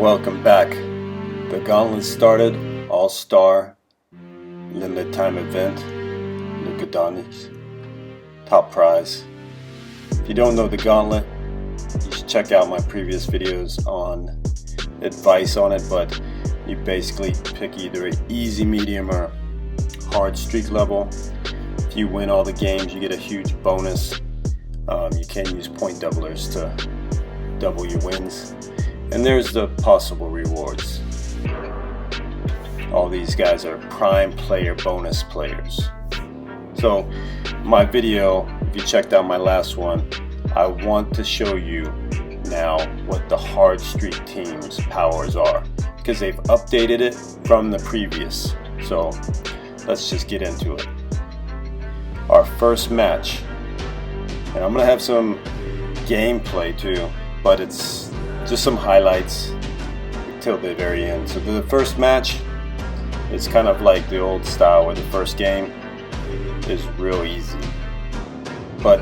Welcome back. The Gauntlet started. All Star limited time event. Leaderboards. Top prize. If you don't know the Gauntlet, you should check out my previous videos on advice on it, but you basically pick either an easy, medium, or hard streak level. If you win all the games, you get a huge bonus. You can use point doublers to double your wins. And there's the possible rewards. All these guys are prime player bonus players. So my video, if you checked out my last one, I want to show you now what the hard streak team's powers are, because they've updated it from the previous. So let's just get into it. Our first match, and I'm gonna have some gameplay too, but it's just some highlights till the very end. So the first match is kind of like the old style where the first game is real easy, but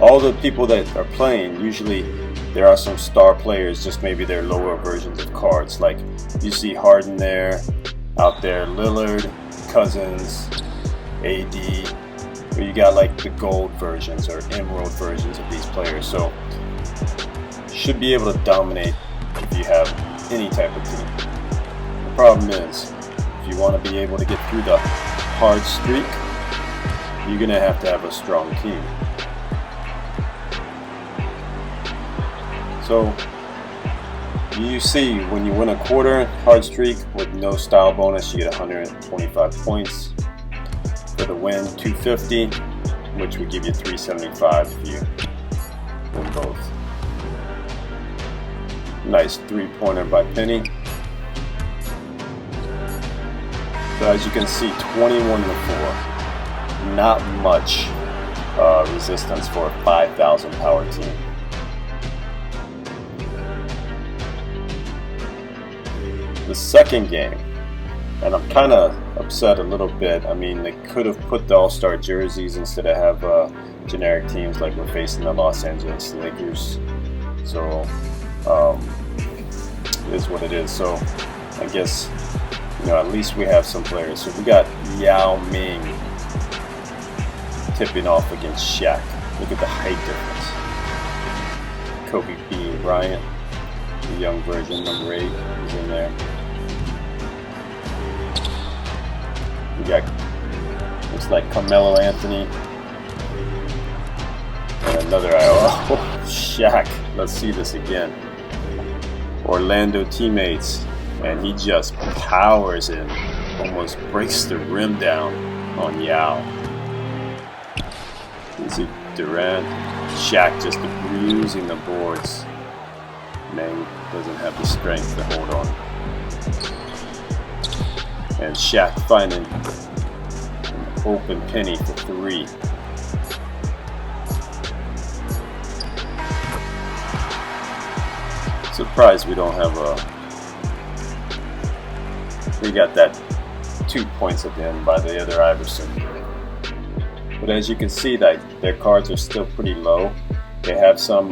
all the people that are playing, usually there are some star players, just maybe they're lower versions of cards. Like you see Harden there, out there, Lillard, Cousins, AD, or you got like the gold versions or emerald versions of these players. So should be able to dominate if you have any type of team. The problem is, if you want to be able to get through the hard streak, you're going to have a strong team. So you see, when you win a quarter hard streak with no style bonus, you get 125 points. For the win, 250, which would give you 375 if you win both. Nice three-pointer by Penny. So as you can see, 21 to 4. Not much resistance for a 5,000 power team. The second game, and I'm kind of upset a little bit. I mean, they could have put the All-Star jerseys instead of have generic teams like we're facing the Los Angeles Lakers. So it is what it is. So I guess, at least we have some players. So we got Yao Ming tipping off against Shaq. Look at the height difference. Kobe Bryant, the young version, number 8, is in there. We got, looks like Carmelo Anthony. And another, Shaq. Let's see this again. Orlando teammates, and he just powers in, almost breaks the rim down on Yao. You see Durant, Shaq just bruising the boards. Man doesn't have the strength to hold on. And Shaq finding an open Penny for 3. Surprised we don't have we got that 2 points at the end by the other Iverson. But as you can see, that their cards are still pretty low. They have some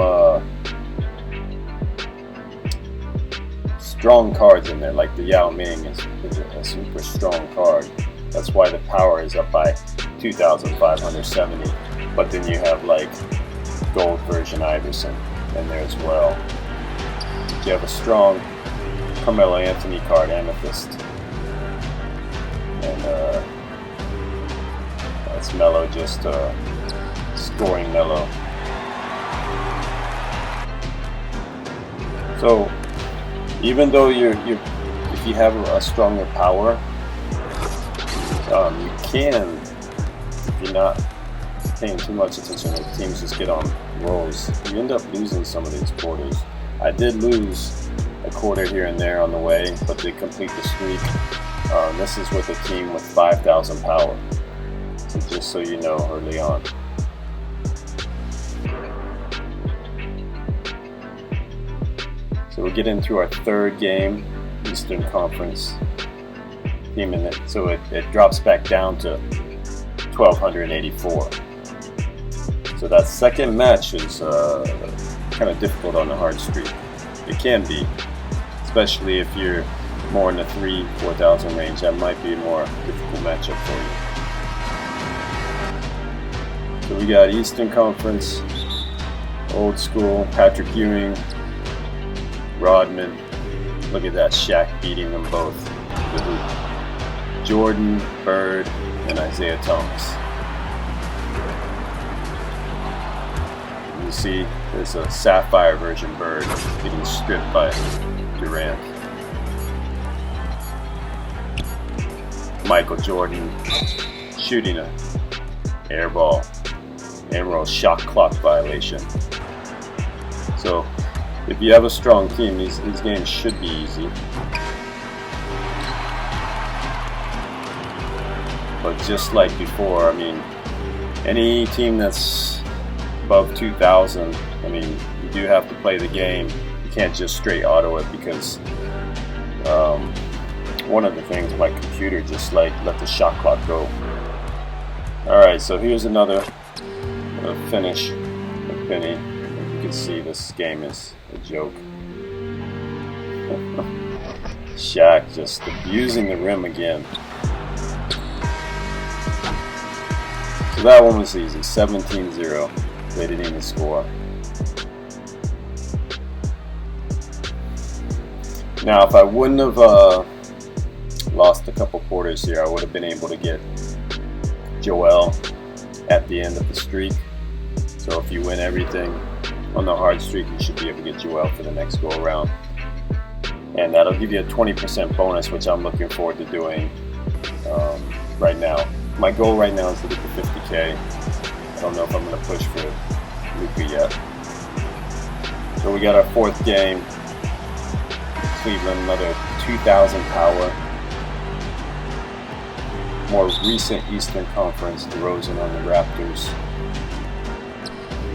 strong cards in there, like the Yao Ming is a super strong card. That's why the power is up by 2,570. But then you have like gold version Iverson in there as well. You have a strong Carmelo Anthony card, Amethyst. And that's Melo, just scoring Melo. So even though if you have a stronger power, you can, if you're not paying too much attention, the teams just get on rolls, you end up losing some of these quarters. I did lose a quarter here and there on the way, but to complete the streak, this is with a team with 5,000 power. So just so you know, early on. So we'll get into our third game, Eastern Conference team, and so it drops back down to 1,284. So that second match is kind of difficult on the hard streak. It can be, especially if you're more in the 3,000-4,000 range. That might be a more difficult matchup for you. So we got Eastern Conference, old school, Patrick Ewing, Rodman. Look at that, Shaq beating them both. The hoop. Jordan, Bird, and Isaiah Thomas. You see, there's a sapphire version Bird getting stripped by Durant. Michael Jordan shooting a air ball. Emerald shot clock violation. So if you have a strong team, these games should be easy. But just like before, I mean, any team that's above 2,000, I mean, you do have to play the game. You can't just straight auto it, because one of the things, my computer just like let the shot clock go. Alright, so here's another finish of Penny. You can see this game is a joke. Shaq just abusing the rim again. So that one was easy, 17-0. They didn't even score. Now, if I wouldn't have lost a couple quarters here, I would have been able to get Joel at the end of the streak. So if you win everything on the hard streak, you should be able to get Joel for the next go around. And that'll give you a 20% bonus, which I'm looking forward to doing right now. My goal right now is to get to 50K. I don't know if I'm going to push for Luka yet. So we got our fourth game. Cleveland, another 2,000 power. More recent Eastern Conference, DeRozan on the Raptors.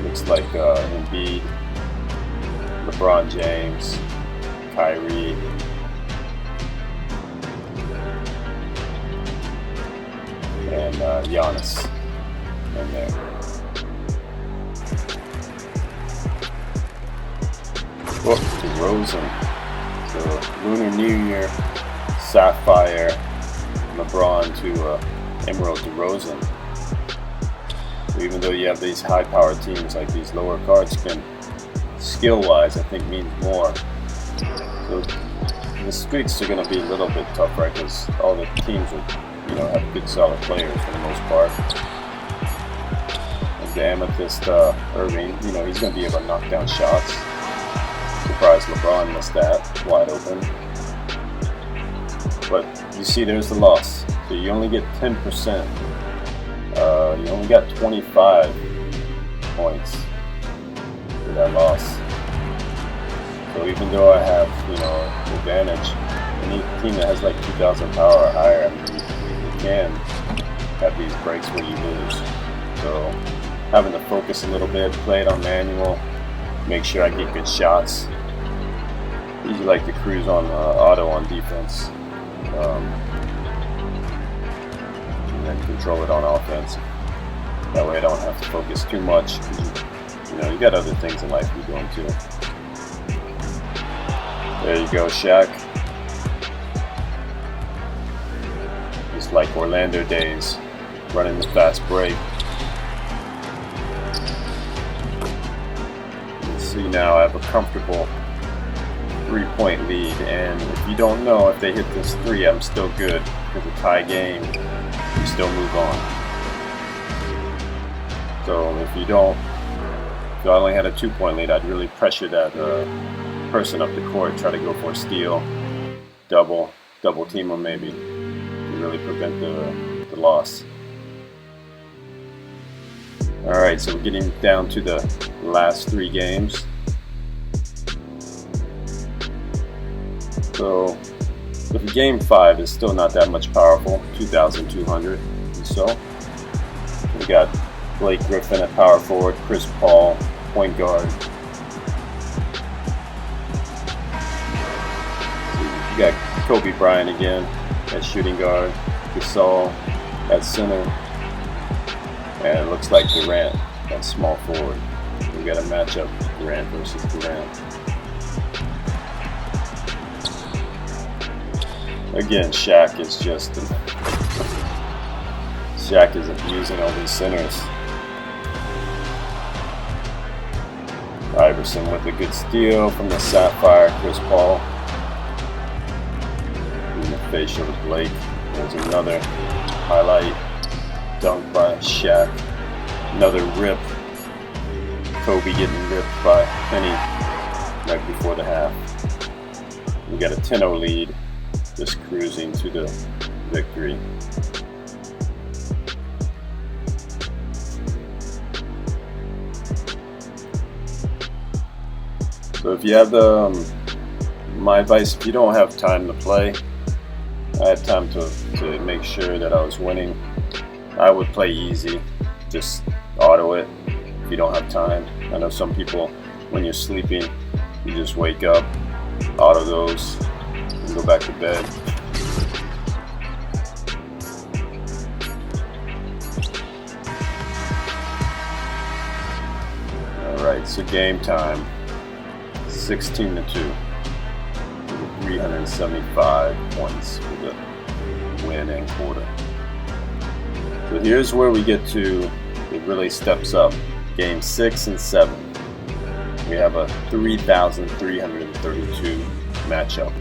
Looks like Embiid, LeBron James, Kyrie. And Giannis in there. Whoop, DeRozan. So Lunar New Year, Sapphire, LeBron to Emerald DeRozan. So even though you have these high-powered teams, like these lower cards can, skill-wise, I think means more. So the streaks are going to be a little bit tough, right? Because all the teams will, have good, solid players for the most part. And the Amethyst Irving, he's going to be able to knock down shots. Surprised LeBron missed that wide open. But you see, there's the loss. So you only get 10%. You only got 25 points for that loss. So even though I have, advantage, any team that has like 2,000 power or higher, you can have these breaks where you lose. So having to focus a little bit, play it on manual, make sure I get good shots. Usually like to cruise on auto on defense, and then control it on offense. That way I don't have to focus too much, because you got other things in life you're doing too. There you go, Shaq. Just like Orlando days, running the fast break. You see now I have a comfortable 3-point lead, and if you don't know, if they hit this 3, I'm still good. Because a tie game, you still move on. So if I only had a 2-point lead, I'd really pressure that person up the court, try to go for a steal, double team them maybe, to really prevent the loss. Alright, so we're getting down to the last 3 games. So the game 5 is still not that much powerful, 2,200 or so. We got Blake Griffin at power forward, Chris Paul, point guard. You got Kobe Bryant again at shooting guard, Gasol at center, and it looks like Durant at small forward. We got a matchup, Durant versus Durant. Again, Shaq is abusing all these centers. Iverson with a good steal from the Sapphire. Chris Paul in the facial to Blake. There's another highlight dunk by Shaq. Another rip. Kobe getting ripped by Penny right before the half. We got a 10-0 lead, just cruising to the victory. So if you have my advice, if you don't have time to play, I had time to make sure that I was winning. I would play easy, just auto it if you don't have time. I know some people, when you're sleeping, you just wake up, auto those, and go back to bed. Alright, so game time. 16-2. 375 points for the win and quarter. So here's where we get to, it really steps up. Game 6 and 7. We have a 3,332 matchup,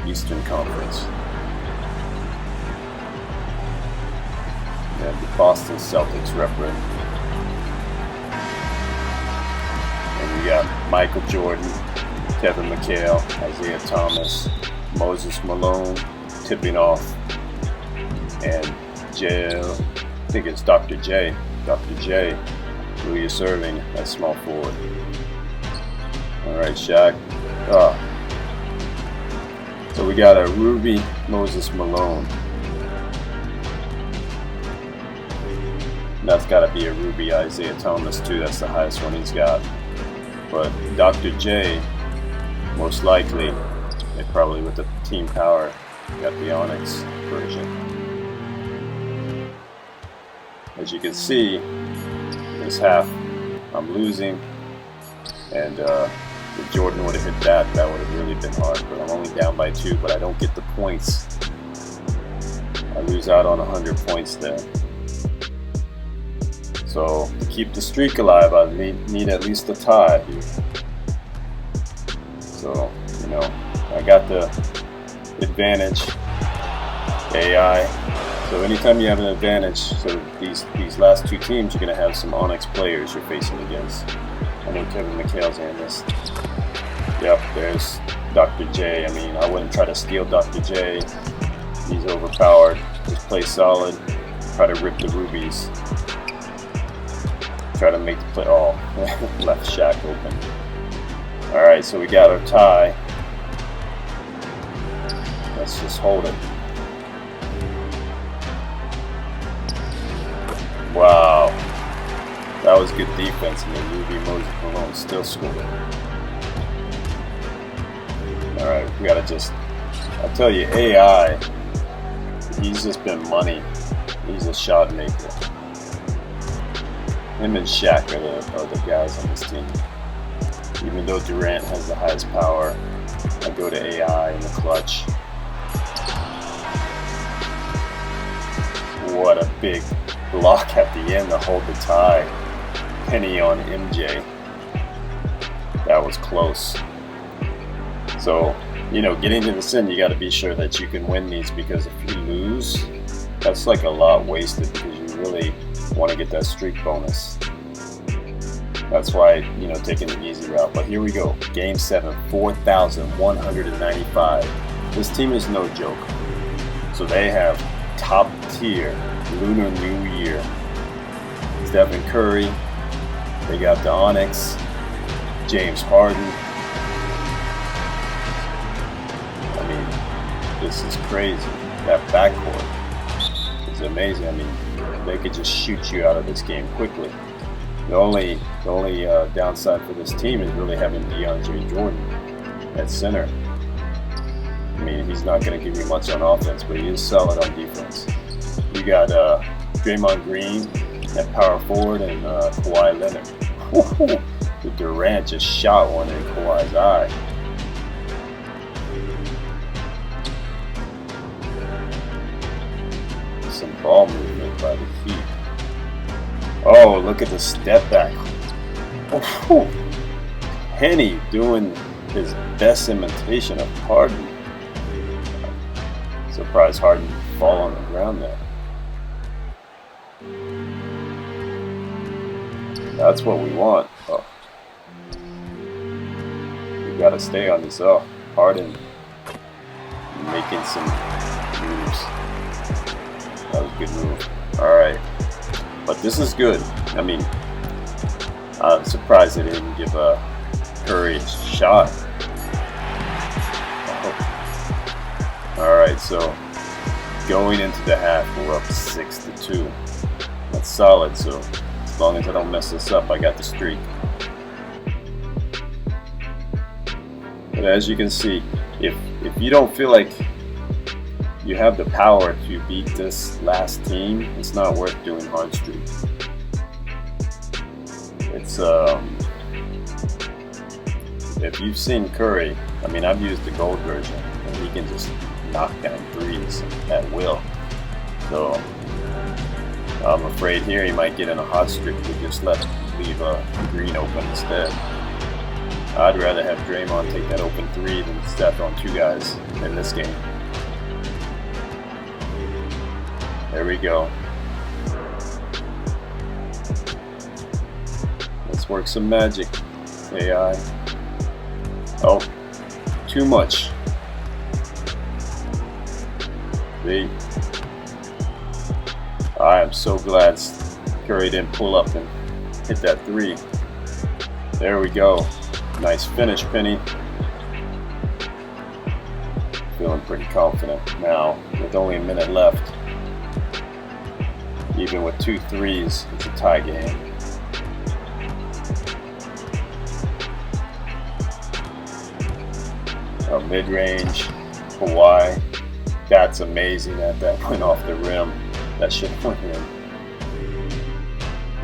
Eastern Conference. We have the Boston Celtics repping. And we got Michael Jordan, Kevin McHale, Isaiah Thomas, Moses Malone tipping off, and I think it's Dr. J, who you're serving at small forward. Alright, Shaq. So we got a Ruby Moses Malone. That's got to be a Ruby Isaiah Thomas too. That's the highest one he's got. But Dr. J, most likely, they probably with the team power got the Onyx version. As you can see, this half I'm losing, and if Jordan would have hit that, that would have really been hard. But I'm only down by 2, but I don't get the points. I lose out on 100 points there. So to keep the streak alive, I need at least a tie here. So, you know, I got the advantage, AI. So anytime you have an advantage, so these last 2 teams, you're going to have some Onyx players you're facing against. I know Kevin McHale's in this. Yep, there's Dr. J. I mean, I wouldn't try to steal Dr. J. He's overpowered. Just play solid. Try to rip the rubies. Try to make the play. Oh, left Shaq open. Alright, so we got our tie. Let's just hold it. Wow. That was good defense, and then Ruby Moses Malone still scored. Alright, we gotta just, I'll tell you, AI, he's just been money. He's a shot maker. Him and Shaq are the guys on this team. Even though Durant has the highest power, I go to AI in the clutch. What a big block at the end to hold the tie. Penny on MJ. That was close. So, you know, getting to this end, you got to be sure that you can win these, because if you lose, that's like a lot wasted, because you really want to get that streak bonus. That's why, you know, taking the easy route. But here we go. Game 7, 4,195. This team is no joke. So they have top tier Lunar New Year. Stephen Curry. They got the Onyx. James Harden. I mean, this is crazy. That backcourt is amazing. I mean, they could just shoot you out of this game quickly. The only downside for this team is really having DeAndre Jordan at center. I mean, he's not going to give you much on offense, but he is solid on defense. You got Draymond Green at power forward, and Kawhi Leonard. The Durant just shot one in Kawhi's eye. ball movement by the Heat. Oh, look at the step back. Oh, Henny doing his best imitation of Harden. Surprised Harden fall on the ground there. That's what we want. Oh. We gotta stay on this. Oh, Harden making some moves. That was a good move. Alright. But this is good. I mean, I'm surprised they didn't give Curry a shot. Oh. Alright, so going into the half, we're up 6-2. That's solid, so as long as I don't mess this up, I got the streak. But as you can see, if you don't feel like you have the power to beat this last team, it's not worth doing hard streak. It's if you've seen Curry, I mean, I've used the gold version, and he can just knock down threes at will. So I'm afraid here he might get in a hot streak to just leave green open instead. I'd rather have Draymond take that open three than step on two guys in this game. There we go. Let's work some magic, AI. Oh, too much. See? I am so glad Curry didn't pull up and hit that three. There we go. Nice finish, Penny. Feeling pretty confident now with only a minute left. Even with 2 threes, it's a tie game. A mid-range, Kawhi. That's amazing that went off the rim. That should have went in.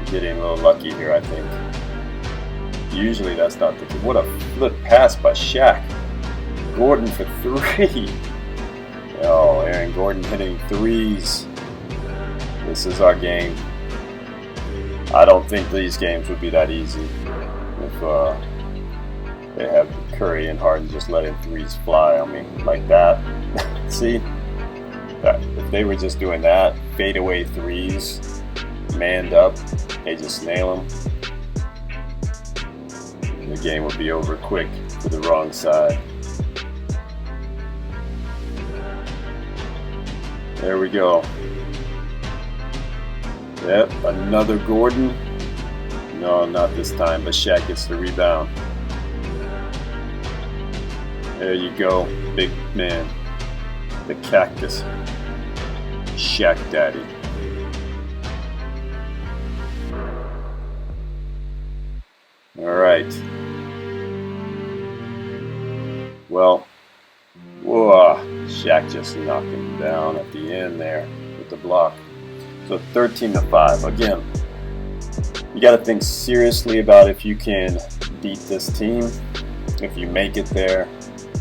Getting a little lucky here, I think. Usually that's not the case. What a flip pass by Shaq. Gordon for 3. Oh, Aaron Gordon hitting threes. This is our game. I don't think these games would be that easy if they have Curry and Harden just letting threes fly. I mean, like that. See? If they were just doing that, fadeaway threes, manned up, they just nail them. The game would be over quick for the wrong side. There we go. Yep, another Gordon. No, not this time, but Shaq gets the rebound. There you go, big man. The cactus. Shaq Daddy. Alright. Well, whoa, Shaq just knocked him down at the end there with the block. So 13-5. Again, you got to think seriously about if you can beat this team. If you make it there,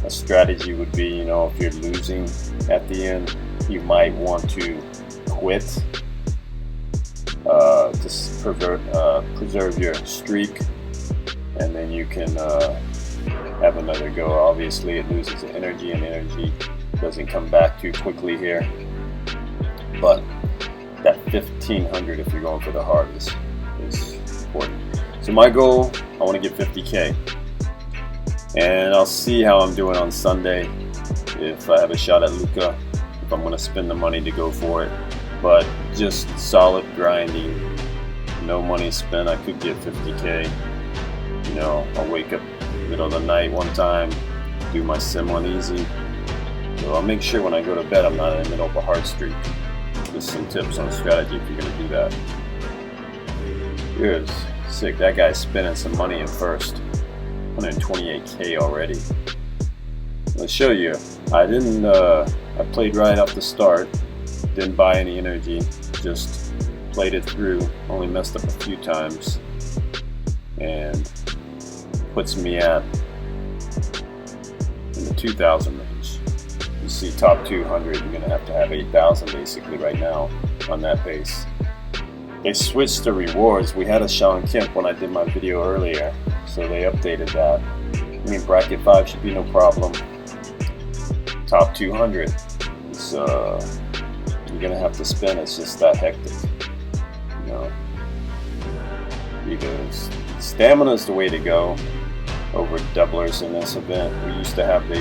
a strategy would be, you know, if you're losing at the end, you might want to quit. Just preserve your streak, and then you can have another go. Obviously, it loses energy, and energy doesn't come back too quickly here. But that 1500, if you're going for the hardest, is important. So my goal, I want to get 50K, and I'll see how I'm doing on Sunday. If I have a shot at Luka, if I'm going to spend the money to go for it. But just solid grinding, no money spent, I could get 50K. You know, I'll wake up middle of the night one time, do my sim on easy. So I'll make sure when I go to bed I'm not in the middle of a hard streak. Just some tips on strategy if you're going to do that. Good. Sick. That guy's spending some money in first. 128K already. Let's show you. I played right off the start. Didn't buy any energy. Just played it through. Only messed up a few times. And puts me at in the 2,000 range. You see top 200, you're going to have 8,000 basically right now. on that base. They switched the rewards. We had a Sean Kemp when I did my video earlier, so they updated that. I mean, bracket 5 should be no problem. Top 200 is you're gonna have to spin. It's just that hectic, you know. Because stamina is the way to go over doublers in this event. We used to have the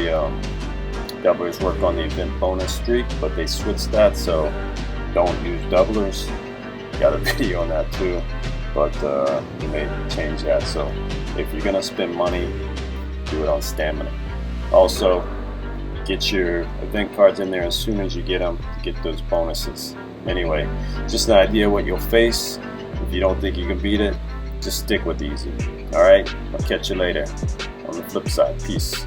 doublers work on the event bonus streak, but they switched that, so don't use doublers. Got a video on that too, but you may change that. So if you're gonna spend money, do it on stamina. Also, get your event cards in there as soon as you get them to get those bonuses. Anyway, just an idea what you'll face. If you don't think you can beat it, just stick with easy. Alright, I'll catch you later on the flip side. Peace.